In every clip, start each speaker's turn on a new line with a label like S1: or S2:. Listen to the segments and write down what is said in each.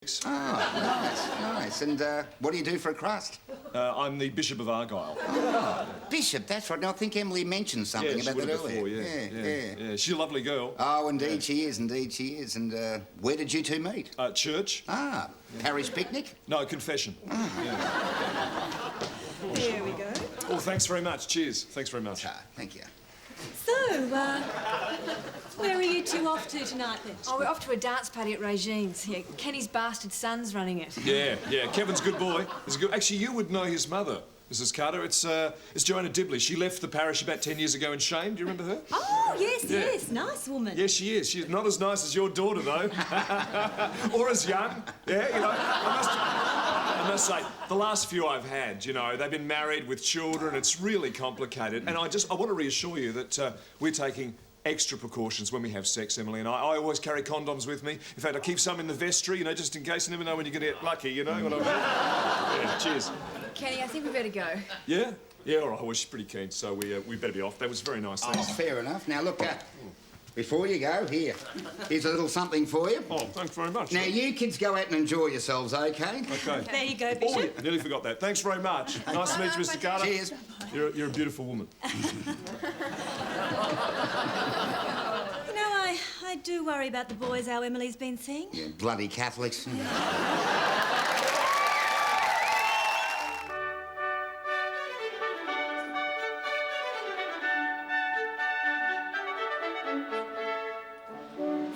S1: Oh, nice. And what do you do for a crust?
S2: I'm the Bishop of Argyle.
S1: Oh, Bishop, that's right. Now, I think Emily mentioned something about that earlier.
S2: Yeah. She's a lovely girl.
S1: Oh, indeed she is, And where did you two meet?
S2: Church.
S1: Parish picnic?
S2: No, confession.
S3: There we go.
S2: Oh, thanks very much. Cheers. Thanks very much.
S1: Thank you.
S3: So, where are you two off to tonight, then?
S4: Oh, we're off to a dance party at Regine's. Yeah, Kenny's bastard son's running it.
S2: Yeah. Kevin's a good boy. Actually, you would know his mother, Mrs. Carter. It's Joanna Dibley. She left the parish about 10 years ago in shame. Do you remember her?
S3: Oh, yes. Nice woman.
S2: Yes, she is. She's not as nice as your daughter, though. Or as young. Yeah, you know, I must say, the last few I've had, you know, they've been married with children. It's really complicated. And I want to reassure you that we're taking extra precautions when we have sex, Emily and I. I always carry condoms with me. In fact, I keep some in the vestry, you know, just in case. You never know when you're going to get lucky, you know what I mean? Yeah, cheers.
S4: Kenny, I think we better go.
S2: Yeah? Yeah, all right. Well, she's pretty keen, so we better be off. That was very nice. Thanks.
S1: Oh, fair enough. Now, look, before you go, here's a little something for you.
S2: Oh, thanks very much.
S1: Now, you kids go out and enjoy yourselves, OK?
S2: OK.
S3: There you go, Bishop.
S2: Oh, nearly forgot that. Thanks very much. Nice to meet you, Mr. Carter.
S1: Cheers.
S2: You're a beautiful woman.
S3: You know, I do worry about the boys our Emily's been seeing.
S1: Yeah, bloody Catholics.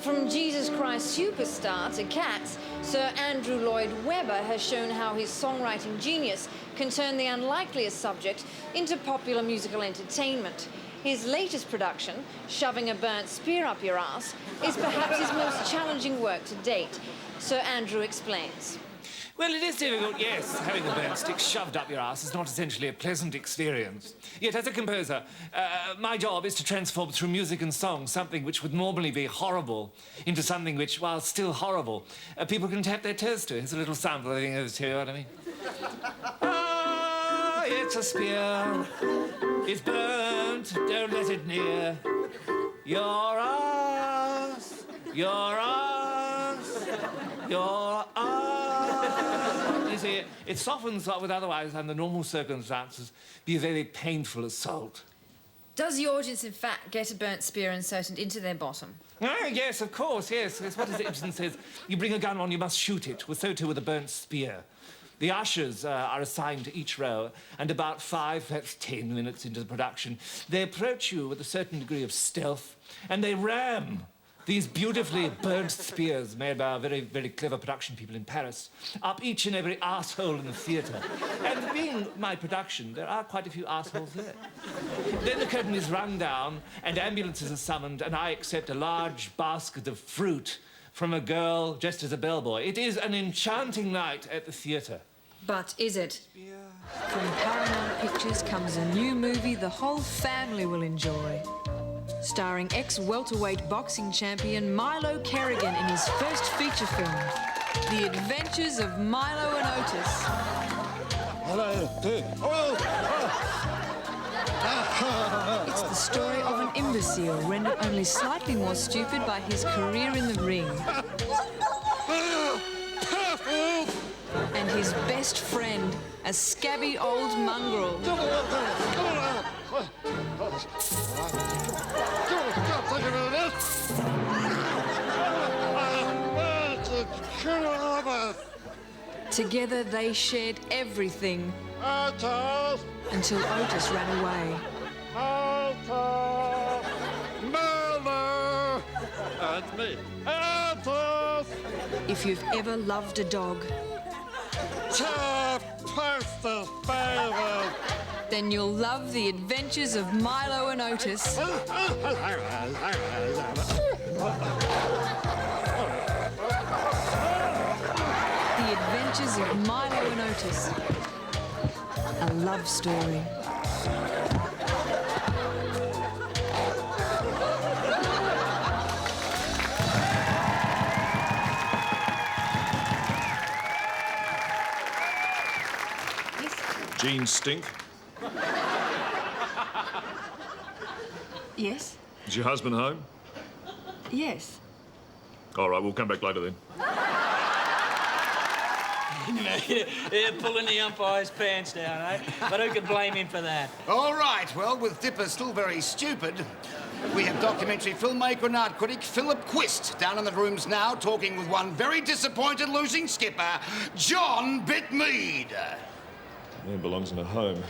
S5: From Jesus Christ Superstar to Cats, Sir Andrew Lloyd Webber has shown how his songwriting genius can turn the unlikeliest subject into popular musical entertainment. His latest production, Shoving a Burnt Spear Up Your Ass, is perhaps his most challenging work to date. Sir Andrew explains.
S6: Well, it is difficult, yes. Having a burnt stick shoved up your ass is not essentially a pleasant experience. Yet, as a composer, my job is to transform through music and song something which would normally be horrible into something which, while still horrible, people can tap their toes to. Here's a little sample of it, you know what I mean? Ah, it's a spear. It's burnt. Don't let it near your ass. Your ass. Your ass. You see, it softens what would otherwise, under normal circumstances, be a very painful assault.
S4: Does the audience, in fact, get a burnt spear inserted into their bottom?
S6: Oh, yes, of course, yes. It's what Ibsen says. You bring a gun on, you must shoot it. Well, so too with a burnt spear. The ushers are assigned to each row, and about 5, perhaps 10 minutes into the production, they approach you with a certain degree of stealth, and they ram these beautifully burnt spears made by our very, very clever production people in Paris up each and every arsehole in the theatre. And being my production, there are quite a few arseholes there. Then the curtain is rung down and ambulances are summoned, and I accept a large basket of fruit from a girl dressed as a bellboy. It is an enchanting night at the theatre.
S4: But is it? From Paramount Pictures comes a new movie the whole family will enjoy. Starring ex-welterweight boxing champion Milo Kerrigan in his first feature film, The Adventures of Milo and Otis. It's the story of an imbecile rendered only slightly more stupid by his career in the ring. And his best friend, a scabby old mongrel. Together they shared everything until Otis ran away.
S7: Mother and me.
S4: If you've ever loved a dog, then you'll love The Adventures of Milo and Otis. The Adventures of Milo and Otis. A love story.
S2: Jeans stink.
S4: Yes?
S2: Is your husband home?
S4: Yes.
S2: All right, we'll come back later then.
S7: Yeah, pulling the umpire's pants down, eh? But who could blame him for that?
S1: All right, well, with Dipper still very stupid, we have documentary filmmaker and art critic Philip Quist down in the rooms now talking with one very disappointed losing skipper, John Bitmead.
S2: He belongs in a home.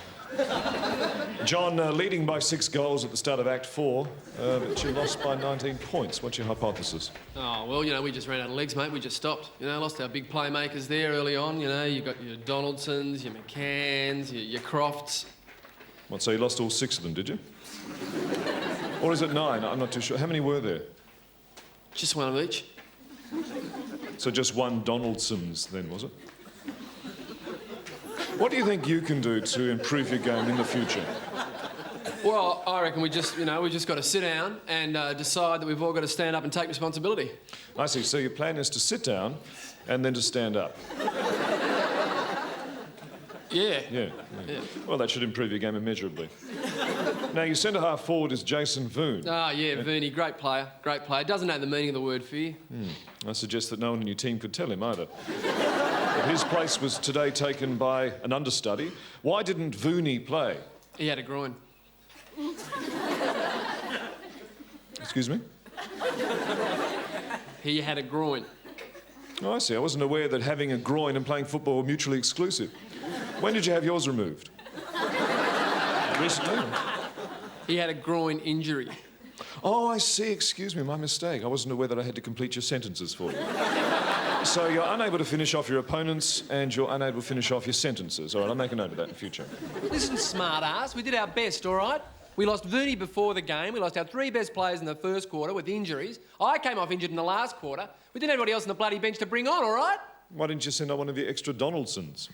S2: John, leading by 6 goals at the start of Act 4, but you lost by 19 points. What's your hypothesis?
S8: Oh, well, you know, we just ran out of legs, mate. We just stopped. You know, lost our big playmakers there early on. You know, you got your Donaldsons, your McCanns, your Crofts.
S2: What, so you lost all 6 of them, did you? Or is it 9? I'm not too sure. How many were there?
S8: Just one of each.
S2: So just one Donaldson's then, was it? What do you think you can do to improve your game in the future?
S8: Well, I reckon we just got to sit down and decide that we've all got to stand up and take responsibility.
S2: I see. So your plan is to sit down and then to stand up.
S8: Yeah.
S2: Yeah. Well, that should improve your game immeasurably. Now, your centre-half forward is Jason Voon.
S8: Ah, yeah, Vernie, great player, great player. Doesn't know the meaning of the word fear.
S2: I suggest that no one in your team could tell him either. But his place was today taken by an understudy. Why didn't Vooney play?
S8: He had a groin.
S2: Excuse me?
S8: He had a groin.
S2: Oh, I see. I wasn't aware that having a groin and playing football were mutually exclusive. When did you have yours removed? Recently?
S8: He had a groin injury.
S2: Oh, I see. Excuse me, my mistake. I wasn't aware that I had to complete your sentences for you. So you're unable to finish off your opponents and you're unable to finish off your sentences. All right, I'll make a note of that in future.
S8: Listen, smart-ass, we did our best, all right? We lost Vernie before the game. We lost our 3 best players in the first quarter with injuries. I came off injured in the last quarter. We didn't have anybody else on the bloody bench to bring on, all right?
S2: Why didn't you send out one of your extra Donaldsons?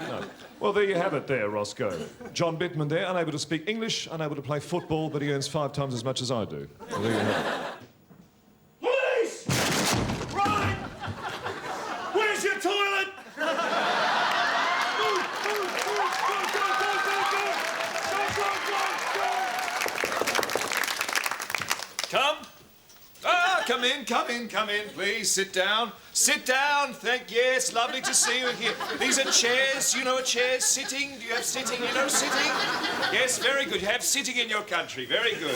S2: No. Well, there you have it there, Roscoe. John Bittman there, unable to speak English, unable to play football, but he earns 5 times as much as I do. Well, there you have it.
S9: Police! Run! Where's your toilet?
S2: Come. Come in, please. Sit down. Sit down. Yes, lovely to see you here. These are chairs. You know a chair? Sitting. Do you have sitting? You know sitting? Yes, very good. You have sitting in your country. Very good.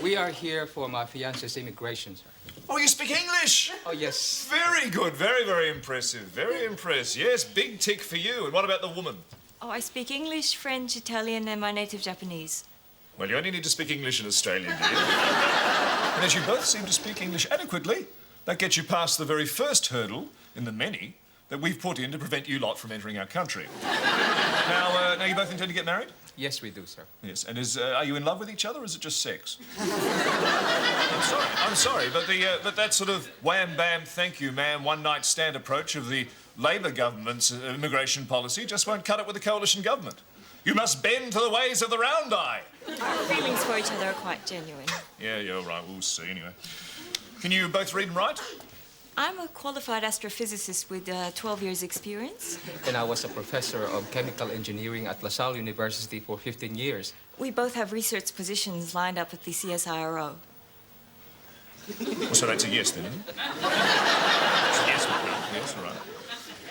S10: We are here for my fiance's immigration, sir.
S2: Oh, you speak English?
S10: Oh, yes.
S2: Very good. Very, very impressive. Very impressed. Yes, big tick for you. And what about the woman?
S3: Oh, I speak English, French, Italian, and my native Japanese.
S2: Well, you only need to speak English in Australia, dear. And as you both seem to speak English adequately, that gets you past the very first hurdle in the many that we've put in to prevent you lot from entering our country. Now you both intend to get married?
S10: Yes, we do, sir.
S2: Yes, and are you in love with each other, or is it just sex? I'm sorry, but that sort of wham, bam, thank you, ma'am, one-night stand approach of the Labor government's immigration policy just won't cut it with the coalition government. You must bend to the ways of the round eye.
S3: Our feelings for each other are quite genuine.
S2: Yeah, you're right. We'll see anyway. Can you both read and write?
S3: I'm a qualified astrophysicist with 12 years' experience.
S10: And I was a professor of chemical engineering at LaSalle University for 15 years.
S3: We both have research positions lined up at the CSIRO.
S2: Well, so that's a yes, then, isn't it? It's a yes, yes, all right.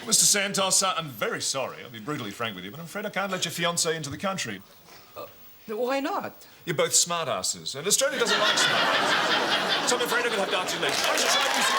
S2: Mr. Santos, I'm very sorry. I'll be brutally frank with you, but I'm afraid I can't let your fiancée into the country.
S10: Why not?
S2: You're both smartasses, and Australia doesn't like smartasses. So I'm afraid I'm going to have to answer your legs. I shall try and use you.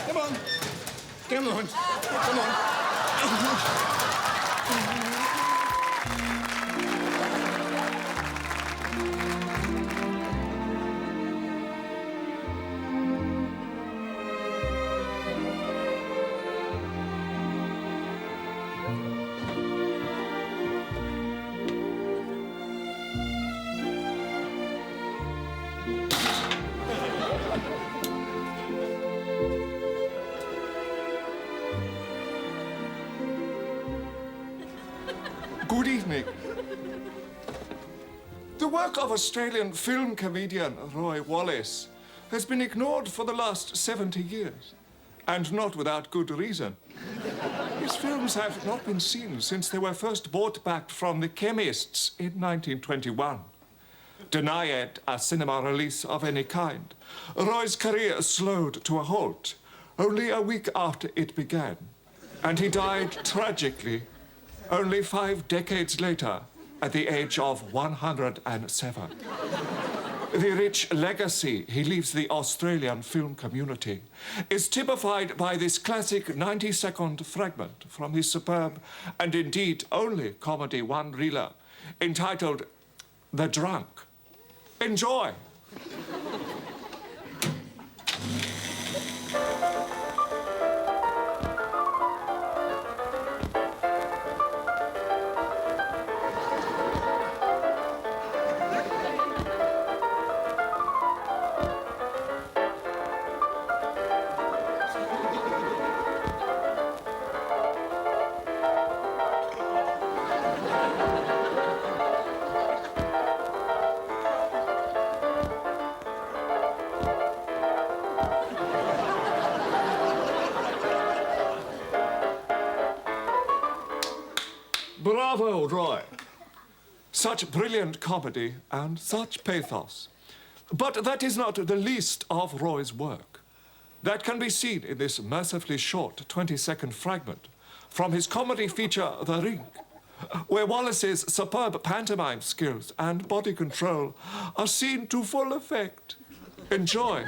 S1: Come on. Come on. Come on.
S11: Good evening. The work of Australian film comedian Roy Wallace has been ignored for the last 70 years, and not without good reason. His films have not been seen since they were first bought back from the chemists in 1921. Denied a cinema release of any kind, Roy's career slowed to a halt only a week after it began, and he died tragically only 5 decades later, at the age of 107. The rich legacy he leaves the Australian film community is typified by this classic 90-second fragment from his superb and indeed only comedy one-reeler entitled The Drunk. Enjoy. Bravo, Roy. Such brilliant comedy and such pathos. But that is not the least of Roy's work. That can be seen in this mercifully short 20-second fragment from his comedy feature, The Rink, where Wallace's superb pantomime skills and body control are seen to full effect. Enjoy.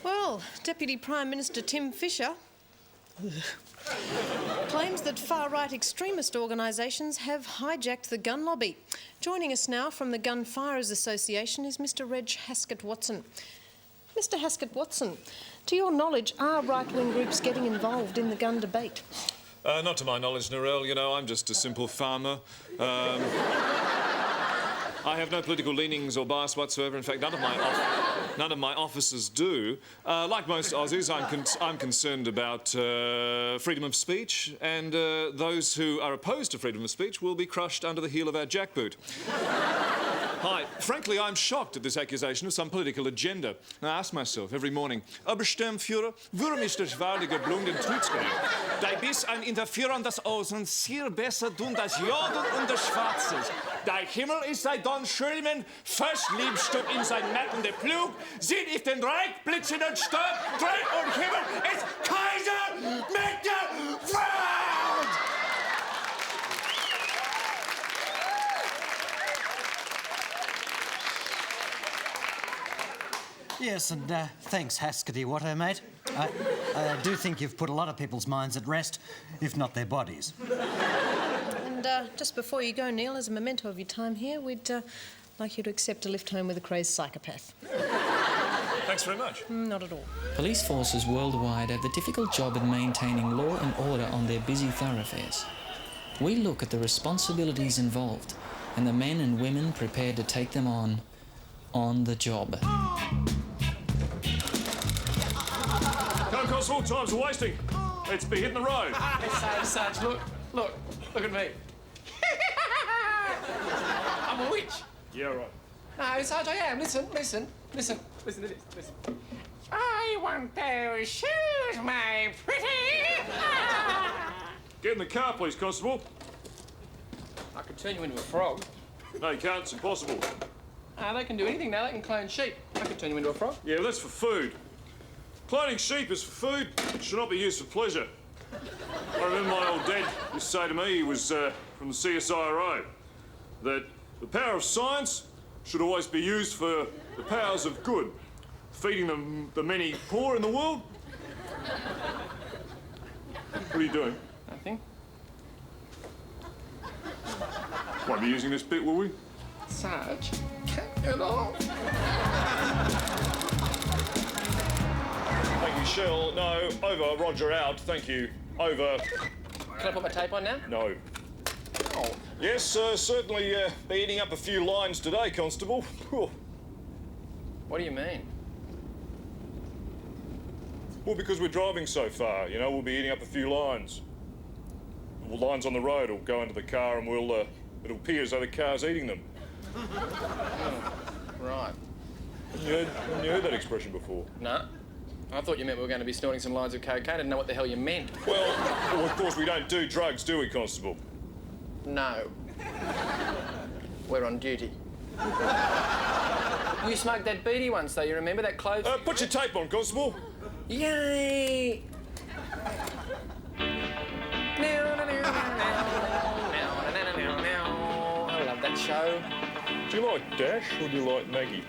S12: Well, Deputy Prime Minister Tim Fischer claims that far-right extremist organisations have hijacked the gun lobby. Joining us now from the Gunfirers Association is Mr Reg Haskett-Watson. Mr Haskett-Watson, to your knowledge, are right-wing groups getting involved in the gun debate?
S2: Not to my knowledge, Narelle. You know, I'm just a simple farmer. I have no political leanings or bias whatsoever. In fact, none of my officers do. Like most Aussies, I'm concerned about freedom of speech, and those who are opposed to freedom of speech will be crushed under the heel of our jackboot. Hi. Frankly, I'm shocked at this accusation of some political agenda. I ask myself every morning, aber Sturmführer, warum ist das waardige Blut den Trutzgang? Da bist ein Interferon das Außen sehr besser tun das Jorden und das Schwarzes. Der Himmel ist sei Don Schulmen, fast Liebstück in sein Nacken der Plug, sieht ich den Dreieck, blitzen und Sturm, Dreieck und Himmel ist Kaiser mit der Welt!
S13: Yes, and thanks, Haskety-Watto, mate. I do think you've put a lot of people's minds at rest, if not their bodies.
S12: And just before you go, Neil, as a memento of your time here, we'd like you to accept a lift home with a crazed psychopath.
S2: Thanks very much.
S12: Not at all.
S14: Police forces worldwide have the difficult job of maintaining law and order on their busy thoroughfares. We look at the responsibilities involved and the men and women prepared to take them on the job.
S2: Come, Constable, time's wasting. Let's be hitting the road.
S8: Sarge, look at me. I'm a witch.
S2: Yeah, right.
S8: No, Sarge, I am. Listen to this. Listen. I want those shoes, my pretty.
S2: Get in the car, please, Constable.
S8: I could turn you into a frog.
S2: No, you can't. It's impossible.
S8: They can do anything now. They can clone sheep. I could turn you into a frog.
S2: Yeah, well, that's for food. Cloning sheep is for food. It should not be used for pleasure. I remember my old dad used to say to me, he was from the CSIRO, that the power of science should always be used for the powers of good, feeding the many poor in the world. What are you doing?
S8: Nothing.
S2: Won't be using this bit, will we?
S8: Sarge, get off.
S2: Thank you, Shell. No, over. Roger, out. Thank you. Over.
S8: Can I put my tape on now?
S2: No.
S8: Oh.
S2: Yes, certainly be eating up a few lines today, Constable.
S8: What do you mean?
S2: Well, because we're driving so far, you know, we'll be eating up a few lines. Lines on the road will go into the car and it'll appear as though the car's eating them.
S8: Oh, right.
S2: You heard that expression before?
S8: No. I thought you meant we were going to be snorting some lines of cocaine. I didn't know what the hell you meant.
S2: Well, of course, we don't do drugs, do we, Constable?
S8: No. We're on duty. You smoked that beady once, though. You remember that clothes?
S2: Put your tape on, Constable.
S8: Yay! I love that show.
S2: Do you like Dash or do you like Maggie?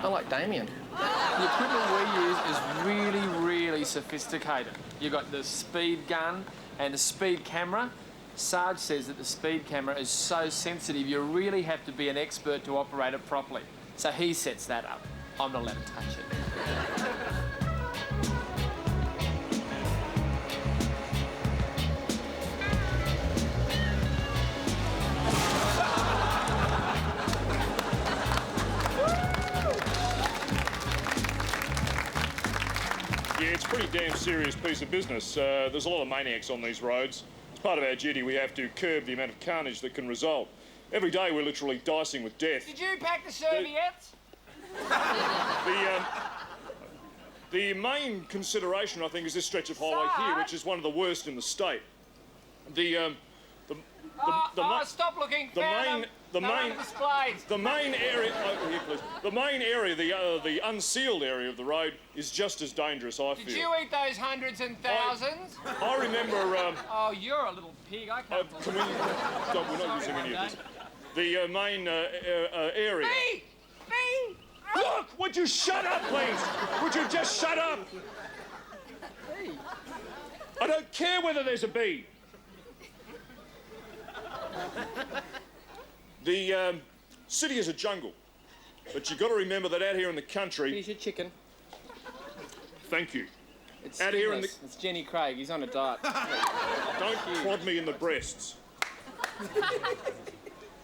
S8: I like Damien. The equipment we use is really, really sophisticated. You've got the speed gun and the speed camera. Sarge says that the speed camera is so sensitive you really have to be an expert to operate it properly. So he sets that up. I'm not allowed to touch it.
S2: Yeah, it's a pretty damn serious piece of business. There's a lot of maniacs on these roads. As part of our duty, we have to curb the amount of carnage that can result. Every day, we're literally dicing with death.
S8: Did you pack the serviettes?
S2: The main consideration, I think, is this stretch of highway here, which is one of the worst in the state.
S8: Stop looking.
S2: The main area. Oh, here, please. The main area, the unsealed area of the road, is just as dangerous. I feel.
S8: Did you eat those hundreds and thousands?
S2: I remember.
S8: Oh, you're a little pig. I can't.
S2: Can we? We're not using any of this. The main area.
S8: Me!
S2: Look! Would you shut up, please? Would you just shut up?
S8: Bee?
S2: I don't care whether there's a bee. The city is a jungle, but you've got to remember that out here in the country...
S8: Here's your chicken.
S2: Thank you.
S8: It's
S2: out here in the...
S8: It's Jenny Craig. He's on a diet.
S2: Don't prod me in the breasts.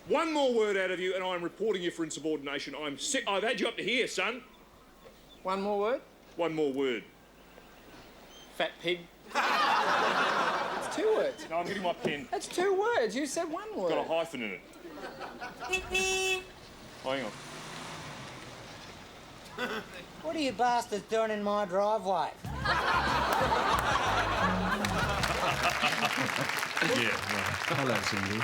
S2: One more word out of you, and I'm reporting you for insubordination. I'm sick. I've had you up to here, son.
S8: One more word?
S2: One more word.
S8: Fat pig. It's 2 words.
S2: No, I'm getting my pen.
S8: That's 2 words. You said 1 word.
S2: It's got a hyphen in it. Hang on.
S15: What are you bastards doing in my driveway?
S16: Hello, Cindy.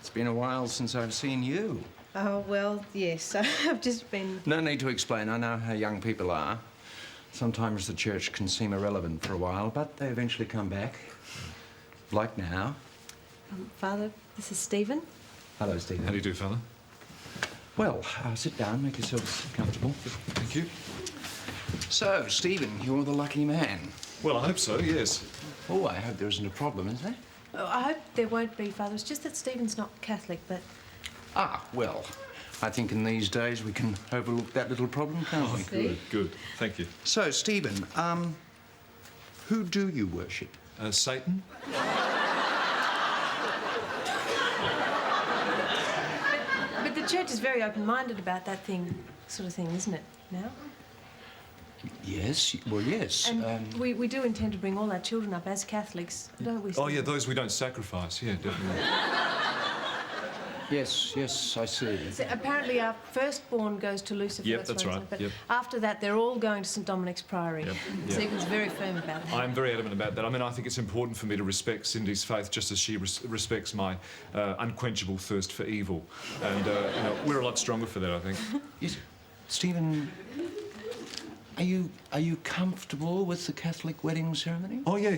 S16: It's been a while since I've seen you.
S12: Oh, well, yes. I've just been...
S16: No need to explain. I know how young people are. Sometimes the church can seem irrelevant for a while, but they eventually come back. Like now.
S12: Father, this is Stephen.
S16: Hello, Stephen.
S2: How do you do, Father?
S16: Well, sit down, make yourselves comfortable.
S2: Thank you.
S16: So, Stephen, you're the lucky man.
S2: Well, I hope so, yes.
S16: Oh, I hope there isn't a problem, is there?
S12: Oh, I hope there won't be, Father. It's just that Stephen's not Catholic, but...
S16: Ah, well, I think in these days we can overlook that little problem, can't we?
S2: Good, good. Thank you.
S16: So, Stephen, who do you worship?
S2: Satan?
S12: But the church is very open-minded about that sort of thing, isn't it, now?
S16: Yes, well, yes.
S12: And we do intend to bring all our children up as Catholics, don't we?
S2: Oh, yeah, those we don't sacrifice. Yeah, definitely.
S16: Yes, I see.
S12: So apparently our firstborn goes to Lucifer.
S2: Yep, that's right.
S12: But
S2: yep.
S12: after that, they're all going to St Dominic's Priory.
S2: Yep.
S12: Stephen's very firm about that.
S2: I'm very adamant about that. I mean, I think it's important for me to respect Cindy's faith just as she respects my unquenchable thirst for evil. And, you know, we're a lot stronger for that, I think.
S16: Yes. Stephen, Are you comfortable with the Catholic wedding ceremony?
S2: Oh, yeah.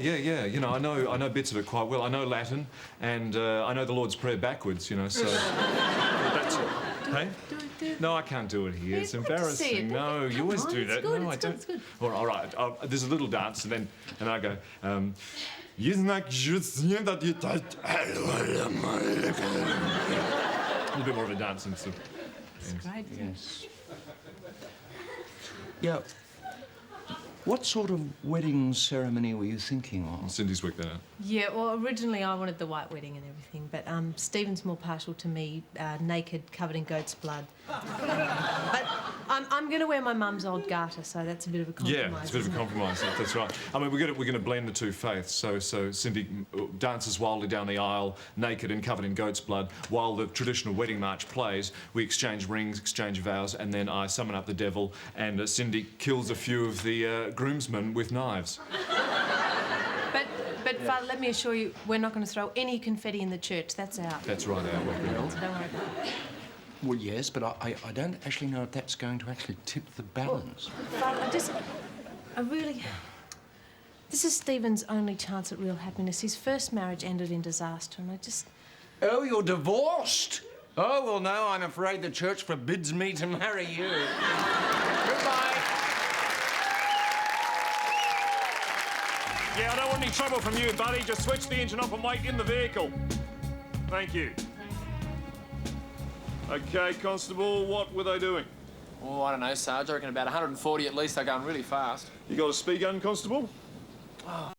S2: You know, I know bits of it quite well. I know Latin, and I know the Lord's Prayer backwards, you know, so... That's it. Hey? No, I can't do it here. It's embarrassing. No, you always do that. No, I don't.
S12: It's good.
S2: All right. There's a little dance, and I go, a little bit more of a dance instead.
S12: That's great.
S16: Yes. Yeah. What sort of wedding ceremony were you thinking of?
S2: Cindy's worked that out.
S12: Yeah, well, originally I wanted the white wedding and everything, but Stephen's more partial to me, naked, covered in goat's blood. But I'm going to wear my mum's old garter, so that's a bit of a compromise.
S2: Yeah, it's a bit of a compromise. That's right. I mean, we're going to blend the two faiths. So Cindy dances wildly down the aisle, naked and covered in goat's blood, while the traditional wedding march plays. We exchange rings, exchange vows, and then I summon up the devil, and Cindy kills a few of the groomsmen with knives.
S12: But Father, let me assure you, we're not going to throw any confetti in the church. That's out.
S2: That's right, out.
S12: So don't worry about it.
S16: Well, yes, but I don't actually know if that's going to actually tip the balance.
S12: Well, Father, I really... This is Stephen's only chance at real happiness. His first marriage ended in disaster, and I just...
S16: Oh, you're divorced? Oh, well, no, I'm afraid the church forbids me to marry you. Goodbye.
S2: Yeah, I don't want any trouble from you, buddy. Just switch the engine off and wait in the vehicle. Thank you. OK, Constable, what were they doing?
S8: Oh, I don't know, Sarge. I reckon about 140 at least. They're going really fast.
S2: You got a speed gun, Constable?
S8: Oh.